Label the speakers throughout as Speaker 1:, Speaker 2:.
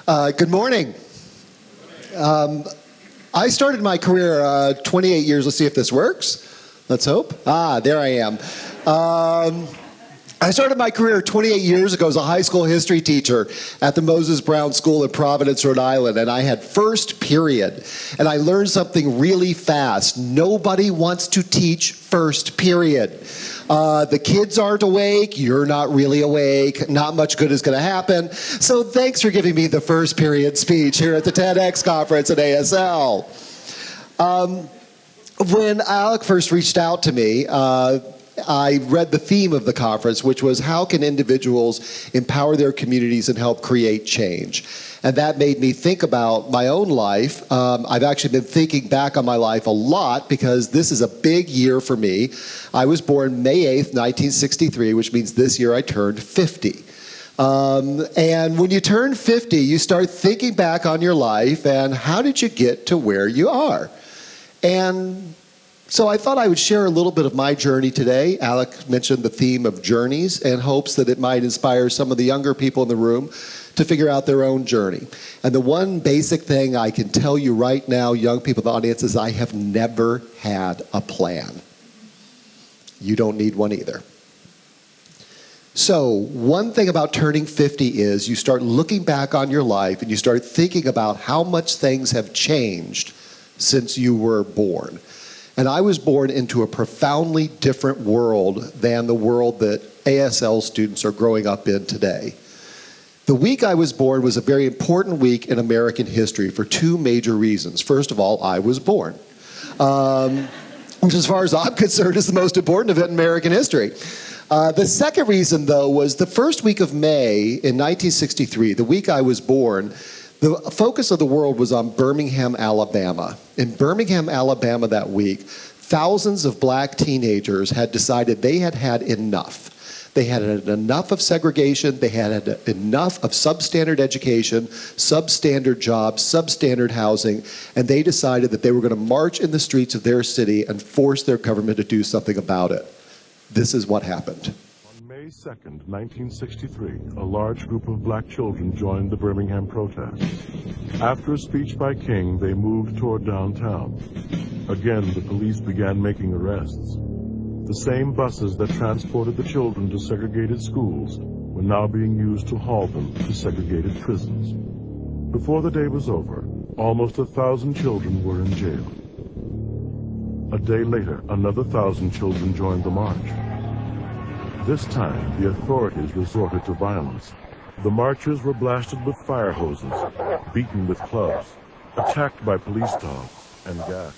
Speaker 1: Good morning. I started my career 28 years. Let's see if this works. Let's hope. There I am. I started my career 28 years ago as a high school history teacher at the Moses Brown School in Providence, Rhode Island, and I had first period. And I learned something really fast. Nobody wants to teach first period. The kids aren't awake, you're not really awake, not much good is going to happen. So thanks for giving me the first period speech here at the TEDx conference at ASL. When Alec first reached out to me, I read the theme of the conference, which was how can individuals empower their communities and help create change? And that made me think about my own life. I've actually been thinking back on my life a lot because this is a big year for me. I was born May 8th, 1963, which means this year I turned 50. And when you turn 50, you start thinking back on your life and how did you get to where you are? And so I thought I would share a little bit of my journey today. Alec mentioned the theme of journeys and hopes that it might inspire some of the younger people in the room to figure out their own journey. And the one basic thing I can tell you right now, young people in the audience, is I have never had a plan. You don't need one either. So one thing about turning 50 is you start looking back on your life and you start thinking about how much things have changed since you were born. And I was born into a profoundly different world than the world that ASL students are growing up in today. The week I was born was a very important week in American history for two major reasons. First of all, I was born, which as far as I'm concerned is the most important event in American history. The second reason, though, was the first week of May in 1963, the week I was born, the focus of the world was on Birmingham, Alabama. In Birmingham, Alabama that week, thousands of black teenagers had decided they had had enough. They had had enough of segregation, they had had enough of substandard education, substandard jobs, substandard housing, and they decided that they were going to march in the streets of their city and force their government to do something about it. This is what happened.
Speaker 2: May 2nd, 1963, a large group of black children joined the Birmingham protest. After a speech by King, they moved toward downtown. Again, the police began making arrests. The same buses that transported the children to segregated schools were now being used to haul them to segregated prisons. Before the day was over, almost 1,000 children were in jail. A day later, another 1,000 children joined the march. This time, the authorities resorted to violence. The marchers were blasted with fire hoses, beaten with clubs, attacked by police dogs, and gassed.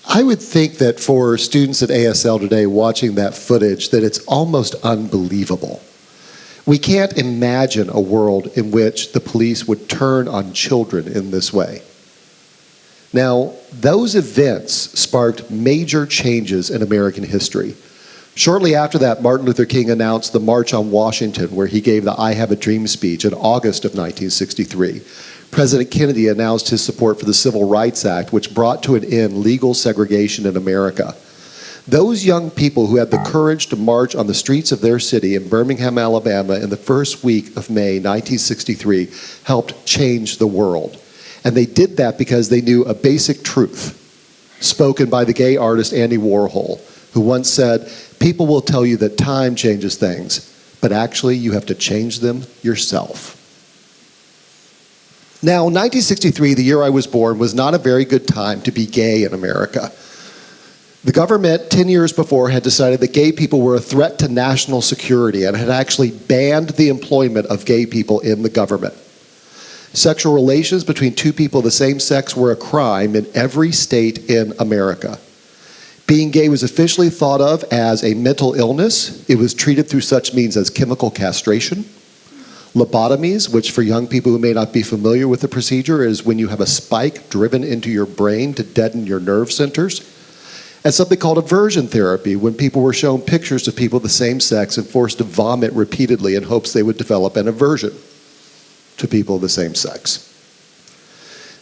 Speaker 1: I would think that for students at ASL today watching that footage, that it's almost unbelievable. We can't imagine a world in which the police would turn on children in this way. Now, those events sparked major changes in American history. Shortly after that, Martin Luther King announced the March on Washington, where he gave the I Have a Dream speech in August of 1963. President Kennedy announced his support for the Civil Rights Act, which brought to an end legal segregation in America. Those young people who had the courage to march on the streets of their city in Birmingham, Alabama in the first week of May 1963 helped change the world. And they did that because they knew a basic truth spoken by the gay artist Andy Warhol, who once said, "People will tell you that time changes things, but actually you have to change them yourself." Now, 1963, the year I was born, was not a very good time to be gay in America. The government, 10 years before, had decided that gay people were a threat to national security and had actually banned the employment of gay people in the government. Sexual relations between two people of the same sex were a crime in every state in America. Being gay was officially thought of as a mental illness. It was treated through such means as chemical castration, lobotomies, which for young people who may not be familiar with the procedure is when you have a spike driven into your brain to deaden your nerve centers, and something called aversion therapy, when people were shown pictures of people of the same sex and forced to vomit repeatedly in hopes they would develop an aversion to people of the same sex.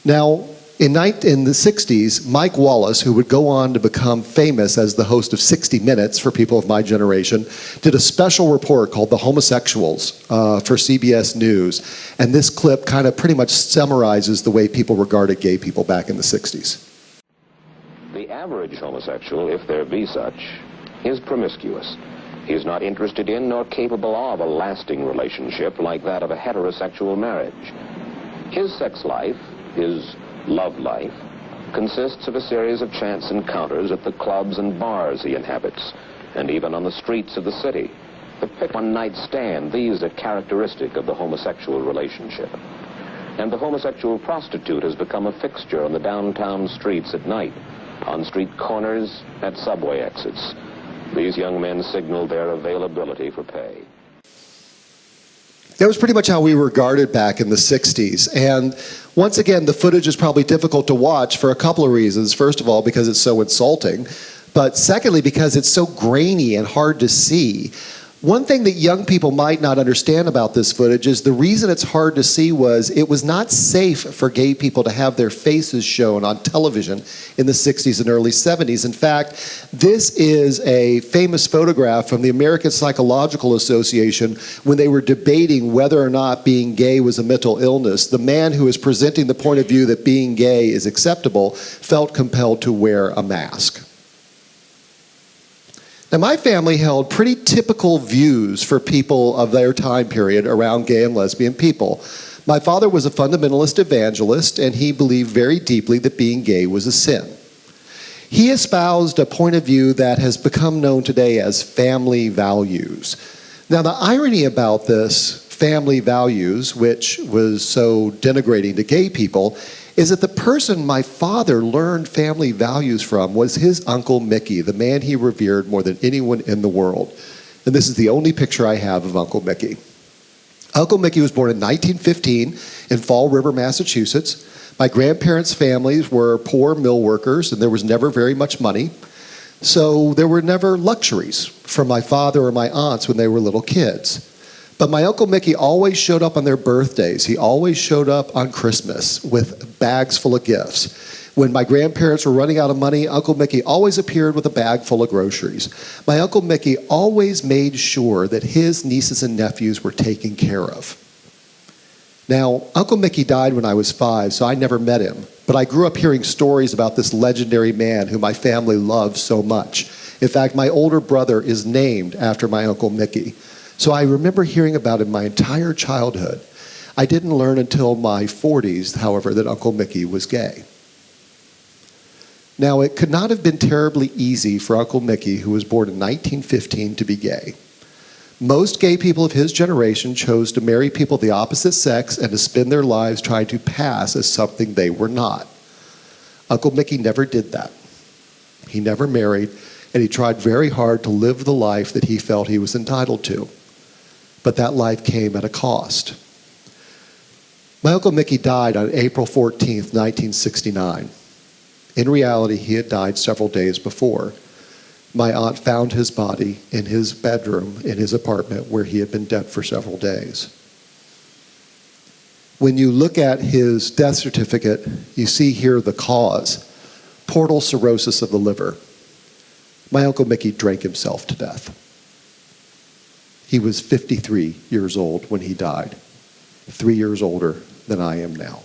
Speaker 1: Now, in the 60s, Mike Wallace, who would go on to become famous as the host of 60 Minutes for people of my generation, did a special report called The Homosexuals for CBS News. And this clip kind of pretty much summarizes the way people regarded gay people back in the 60s.
Speaker 3: The average homosexual, if there be such, is promiscuous. He's not interested in nor capable of a lasting relationship like that of a heterosexual marriage. His sex life, his love life, consists of a series of chance encounters at the clubs and bars he inhabits, and even on the streets of the city. The one-night stand, these are characteristic of the homosexual relationship. And the homosexual prostitute has become a fixture on the downtown streets at night, on street corners, at subway exits. These young men signal their availability for pay.
Speaker 1: That was pretty much how we were regarded back in the 60s. And once again, the footage is probably difficult to watch for a couple of reasons. First of all, because it's so insulting. But secondly, because it's so grainy and hard to see. One thing that young people might not understand about this footage is the reason it's hard to see was it was not safe for gay people to have their faces shown on television in the 60s and early 70s. In fact, this is a famous photograph from the American Psychological Association when they were debating whether or not being gay was a mental illness. The man who is presenting the point of view that being gay is acceptable felt compelled to wear a mask. Now, my family held pretty typical views for people of their time period around gay and lesbian people. My father was a fundamentalist evangelist, and he believed very deeply that being gay was a sin. He espoused a point of view that has become known today as family values. Now, the irony about this family values, which was so denigrating to gay people, is that the person my father learned family values from was his Uncle Mickey, the man he revered more than anyone in the world. And this is the only picture I have of Uncle Mickey. Uncle Mickey was born in 1915 in Fall River, Massachusetts. My grandparents' families were poor mill workers, and there was never very much money. So there were never luxuries for my father or my aunts when they were little kids. But my Uncle Mickey always showed up on their birthdays. He always showed up on Christmas with bags full of gifts. When my grandparents were running out of money, Uncle Mickey always appeared with a bag full of groceries. My Uncle Mickey always made sure that his nieces and nephews were taken care of. Now, Uncle Mickey died when I was 5, so I never met him. But I grew up hearing stories about this legendary man who my family loved so much. In fact, my older brother is named after my Uncle Mickey. So I remember hearing about him my entire childhood. I didn't learn until my 40s, however, that Uncle Mickey was gay. Now, it could not have been terribly easy for Uncle Mickey, who was born in 1915, to be gay. Most gay people of his generation chose to marry people of the opposite sex and to spend their lives trying to pass as something they were not. Uncle Mickey never did that. He never married, and he tried very hard to live the life that he felt he was entitled to. But that life came at a cost. My Uncle Mickey died on April 14th, 1969. In reality, he had died several days before. My aunt found his body in his bedroom in his apartment where he had been dead for several days. When you look at his death certificate, you see here the cause, portal cirrhosis of the liver. My Uncle Mickey drank himself to death. He was 53 years old when he died, 3 years older than I am now.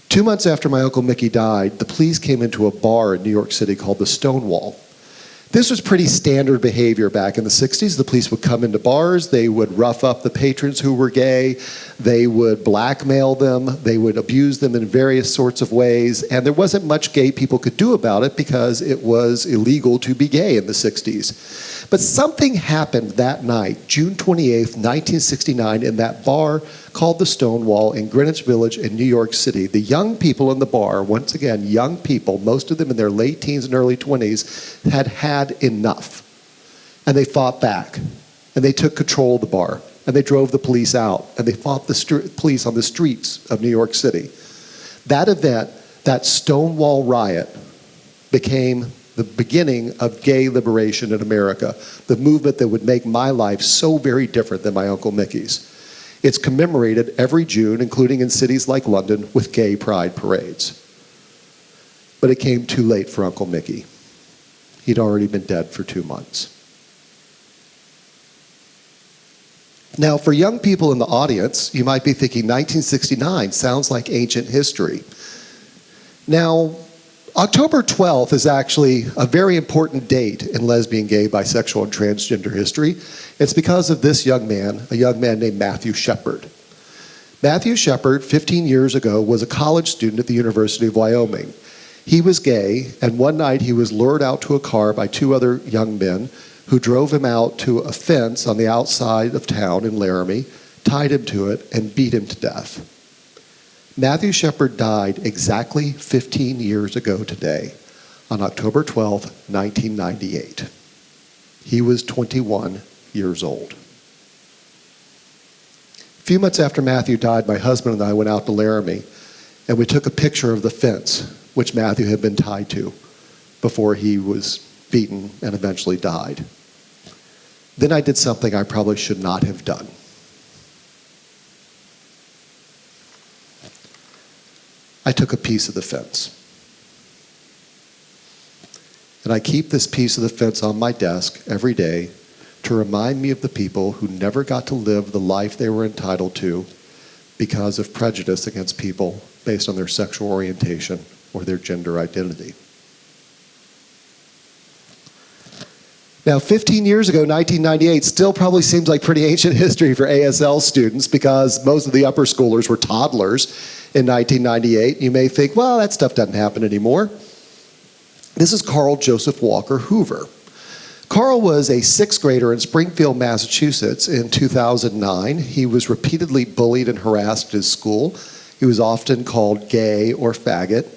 Speaker 1: 2 months after my Uncle Mickey died, the police came into a bar in New York City called the Stonewall. This was pretty standard behavior back in the 60s. The police would come into bars, they would rough up the patrons who were gay, they would blackmail them, they would abuse them in various sorts of ways, and there wasn't much gay people could do about it because it was illegal to be gay in the 60s. But something happened that night, June 28th, 1969, in that bar called the Stonewall in Greenwich Village in New York City. The young people in the bar, once again, young people, most of them in their late teens and early 20s, had had enough. And they fought back. And they took control of the bar. And they drove the police out. And they fought the police on the streets of New York City. That event, that Stonewall riot, became the beginning of gay liberation in America, the movement that would make my life so very different than my Uncle Mickey's. It's commemorated every June, including in cities like London, with gay pride parades. But it came too late for Uncle Mickey. He'd already been dead for 2 months. Now, for young people in the audience, you might be thinking 1969 sounds like ancient history. Now, October 12th is actually a very important date in lesbian, gay, bisexual, and transgender history. It's because of this young man, a young man named Matthew Shepard. Matthew Shepard, 15 years ago, was a college student at the University of Wyoming. He was gay, and one night he was lured out to a car by 2 other young men who drove him out to a fence on the outside of town in Laramie, tied him to it, and beat him to death. Matthew Shepard died exactly 15 years ago today, on October 12, 1998. He was 21 years old. A few months after Matthew died, my husband and I went out to Laramie, and we took a picture of the fence which Matthew had been tied to before he was beaten and eventually died. Then I did something I probably should not have done. I took a piece of the fence. And I keep this piece of the fence on my desk every day to remind me of the people who never got to live the life they were entitled to because of prejudice against people based on their sexual orientation or their gender identity. Now, 15 years ago, 1998, still probably seems like pretty ancient history for ASL students because most of the upper schoolers were toddlers in 1998. You may think, well, that stuff doesn't happen anymore. This is Carl Joseph Walker Hoover. Carl was a 6th grader in Springfield, Massachusetts in 2009. He was repeatedly bullied and harassed at his school. He was often called gay or faggot.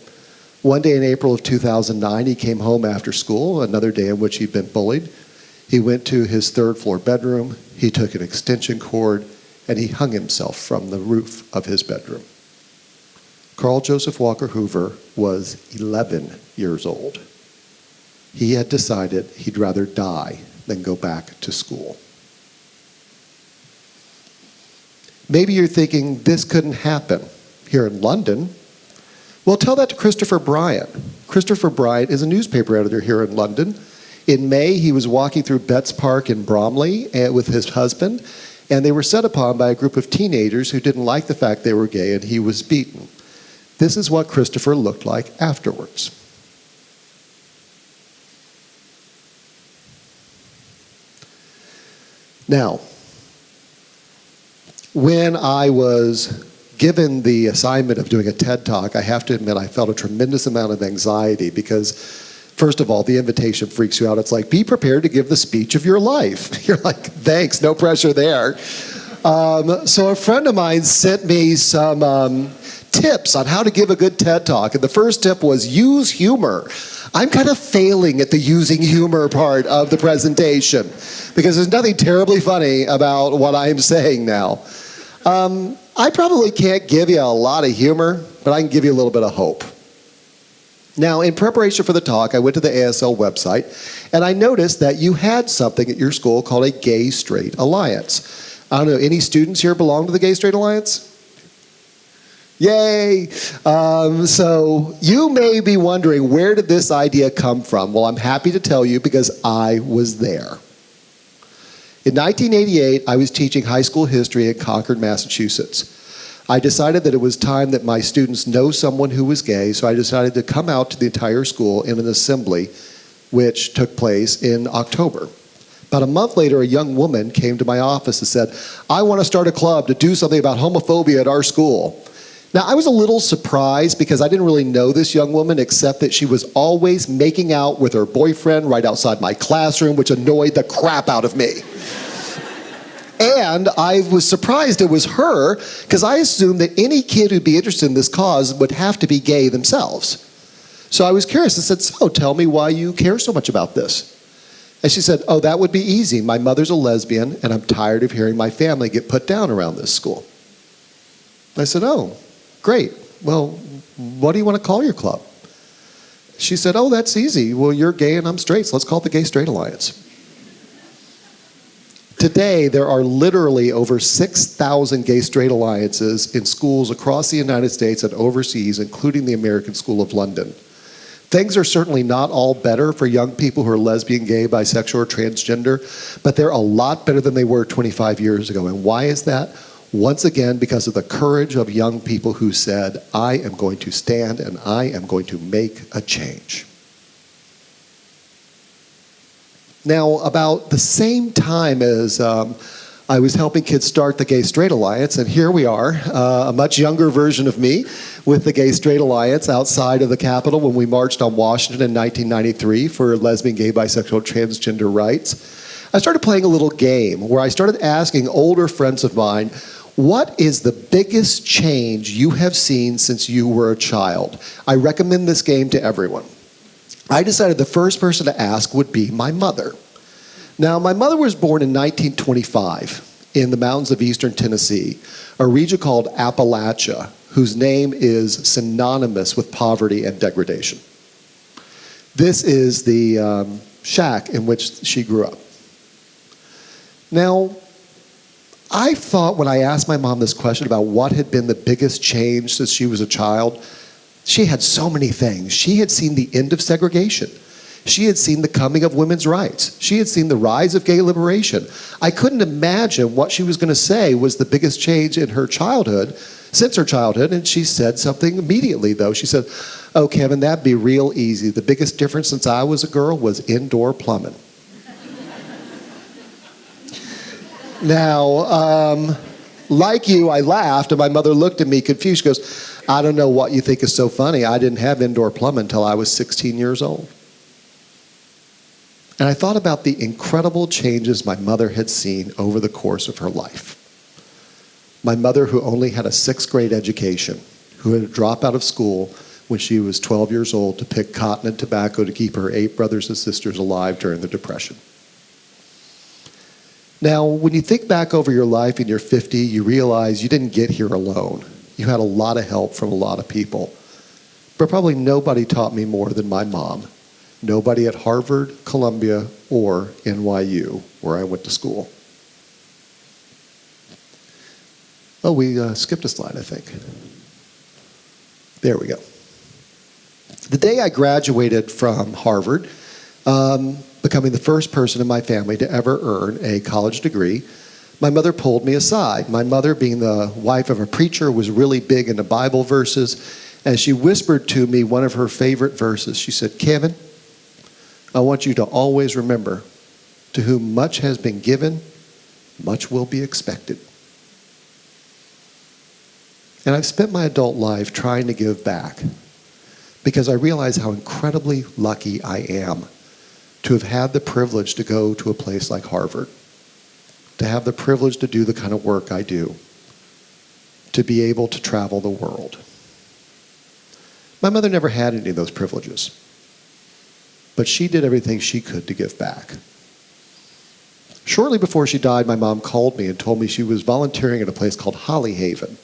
Speaker 1: One day in April of 2009, he came home after school, another day in which he'd been bullied. He went to his 3rd floor bedroom, he took an extension cord, and he hung himself from the roof of his bedroom. Carl Joseph Walker Hoover was 11 years old. He had decided he'd rather die than go back to school. Maybe you're thinking this couldn't happen here in London. Well, tell that to Christopher Bryant. Christopher Bryant is a newspaper editor here in London. In May, he was walking through Betts Park in Bromley with his husband, and they were set upon by a group of teenagers who didn't like the fact they were gay, and he was beaten. This is what Christopher looked like afterwards. Now, when I was given the assignment of doing a TED Talk, I have to admit I felt a tremendous amount of anxiety because, first of all, the invitation freaks you out. It's like, be prepared to give the speech of your life. You're like, thanks, no pressure there. So a friend of mine sent me some tips on how to give a good TED Talk, and the first tip was use humor. I'm kind of failing at the using humor part of the presentation because there's nothing terribly funny about what I'm saying now. I probably can't give you a lot of humor, but I can give you a little bit of hope. Now, in preparation for the talk, I went to the ASL website, and I noticed that you had something at your school called a Gay Straight Alliance. I don't know, any students here belong to the Gay Straight Alliance? Yay! So you may be wondering, where did this idea come from? Well, I'm happy to tell you because I was there. In 1988, I was teaching high school history in Concord, Massachusetts. I decided that it was time that my students know someone who was gay, so I decided to come out to the entire school in an assembly, which took place in October. About a month later, a young woman came to my office and said, I want to start a club to do something about homophobia at our school. Now, I was a little surprised because I didn't really know this young woman, except that she was always making out with her boyfriend right outside my classroom, which annoyed the crap out of me. And I was surprised it was her, because I assumed that any kid who'd be interested in this cause would have to be gay themselves. So I was curious and said, so tell me why you care so much about this. And she said, oh, that would be easy. My mother's a lesbian, and I'm tired of hearing my family get put down around this school. I said, oh, great. Well, what do you want to call your club? She said, oh, that's easy. Well, you're gay and I'm straight, so let's call it the Gay Straight Alliance. Today, there are literally over 6,000 gay-straight alliances in schools across the United States and overseas, including the American School of London. Things are certainly not all better for young people who are lesbian, gay, bisexual, or transgender, but they're a lot better than they were 25 years ago. And why is that? Once again, because of the courage of young people who said, I am going to stand and I am going to make a change. Now, about the same time as I was helping kids start the Gay Straight Alliance, and here we are, a much younger version of me with the Gay Straight Alliance outside of the Capitol when we marched on Washington in 1993 for lesbian, gay, bisexual, transgender rights. I started playing a little game where I started asking older friends of mine, what is the biggest change you have seen since you were a child? I recommend this game to everyone. I decided the first person to ask would be my mother. Now, my mother was born in 1925 in the mountains of eastern Tennessee, a region called Appalachia, whose name is synonymous with poverty and degradation. This is the shack in which she grew up. Now, I thought when I asked my mom this question about what had been the biggest change since she was a child, she had so many things. She had seen the end of segregation. She had seen the coming of women's rights. She had seen the rise of gay liberation. I couldn't imagine what she was going to say was the biggest change in her childhood, since her childhood, and she said something immediately, though. She said, oh, Kevin, that'd be real easy. The biggest difference since I was a girl was indoor plumbing. Now, like you, I laughed, and my mother looked at me confused. She goes, I don't know what you think is so funny. I didn't have indoor plumbing until I was 16 years old. And I thought about the incredible changes my mother had seen over the course of her life. My mother, who only had a 6th grade education, who had to drop out of school when she was 12 years old to pick cotton and tobacco to keep her 8 brothers and sisters alive during the Depression. Now, when you think back over your life and you're 50, you realize you didn't get here alone. You had a lot of help from a lot of people. But probably nobody taught me more than my mom. Nobody at Harvard, Columbia, or NYU, where I went to school. Oh, we skipped a slide, I think. There we go. The day I graduated from Harvard, becoming the first person in my family to ever earn a college degree, my mother pulled me aside. My mother, being the wife of a preacher, was really big into Bible verses, and she whispered to me one of her favorite verses. She said, Kevin, I want you to always remember, to whom much has been given, much will be expected. And I've spent my adult life trying to give back because I realize how incredibly lucky I am to have had the privilege to go to a place like Harvard, to have the privilege to do the kind of work I do, to be able to travel the world. My mother never had any of those privileges, but she did everything she could to give back. Shortly before she died, my mom called me and told me she was volunteering at a place called Holly Haven.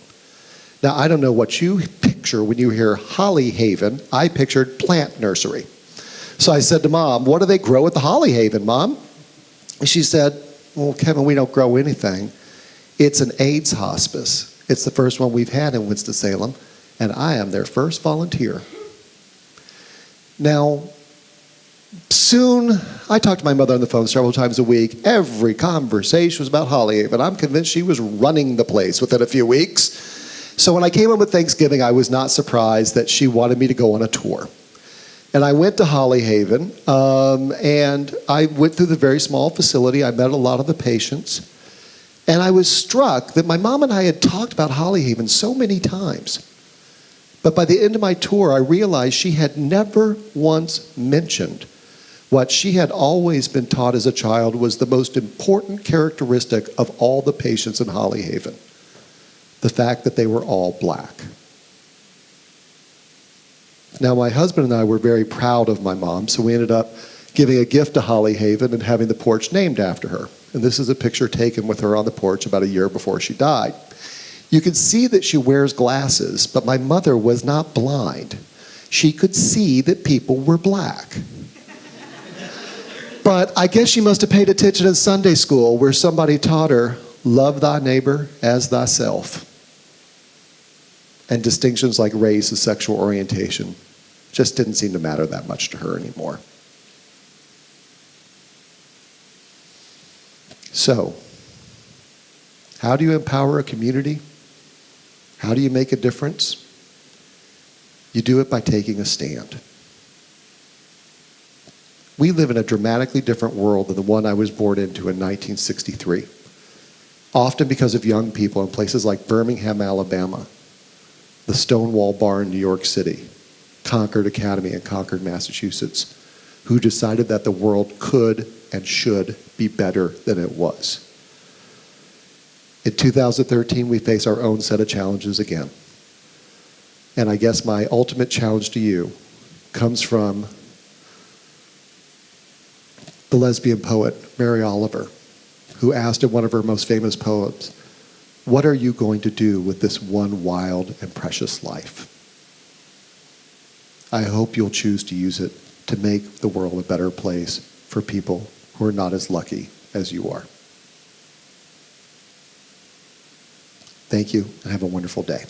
Speaker 1: Now, I don't know what you picture when you hear Holly Haven. I pictured plant nursery. So I said to Mom, what do they grow at the Holly Haven, Mom? And she said, well, Kevin, we don't grow anything. It's an AIDS hospice. It's the first one we've had in Winston-Salem, and I am their first volunteer. Now, soon, I talked to my mother on the phone several times a week. Every conversation was about Holly Haven. I'm convinced she was running the place within a few weeks. So when I came home with Thanksgiving, I was not surprised that she wanted me to go on a tour. And I went to Holly Haven, and I went through the very small facility. I met a lot of the patients. And I was struck that my mom and I had talked about Holly Haven so many times. But by the end of my tour, I realized she had never once mentioned what she had always been taught as a child was the most important characteristic of all the patients in Holly Haven: the fact that they were all black. Now, my husband and I were very proud of my mom, so we ended up giving a gift to Holly Haven and having the porch named after her. And this is a picture taken with her on the porch about a year before she died. You can see that she wears glasses, but my mother was not blind. She could see that people were black. But I guess she must have paid attention in Sunday school where somebody taught her, love thy neighbor as thyself. And distinctions like race and sexual orientation just didn't seem to matter that much to her anymore. So, how do you empower a community? How do you make a difference? You do it by taking a stand. We live in a dramatically different world than the one I was born into in 1963, often because of young people in places like Birmingham, Alabama, the Stonewall bar in New York City, Concord Academy in Concord, Massachusetts, who decided that the world could and should be better than it was. In 2013, we face our own set of challenges again. And I guess my ultimate challenge to you comes from the lesbian poet, Mary Oliver, who asked in one of her most famous poems, what are you going to do with this one wild and precious life? I hope you'll choose to use it to make the world a better place for people who are not as lucky as you are. Thank you, and have a wonderful day.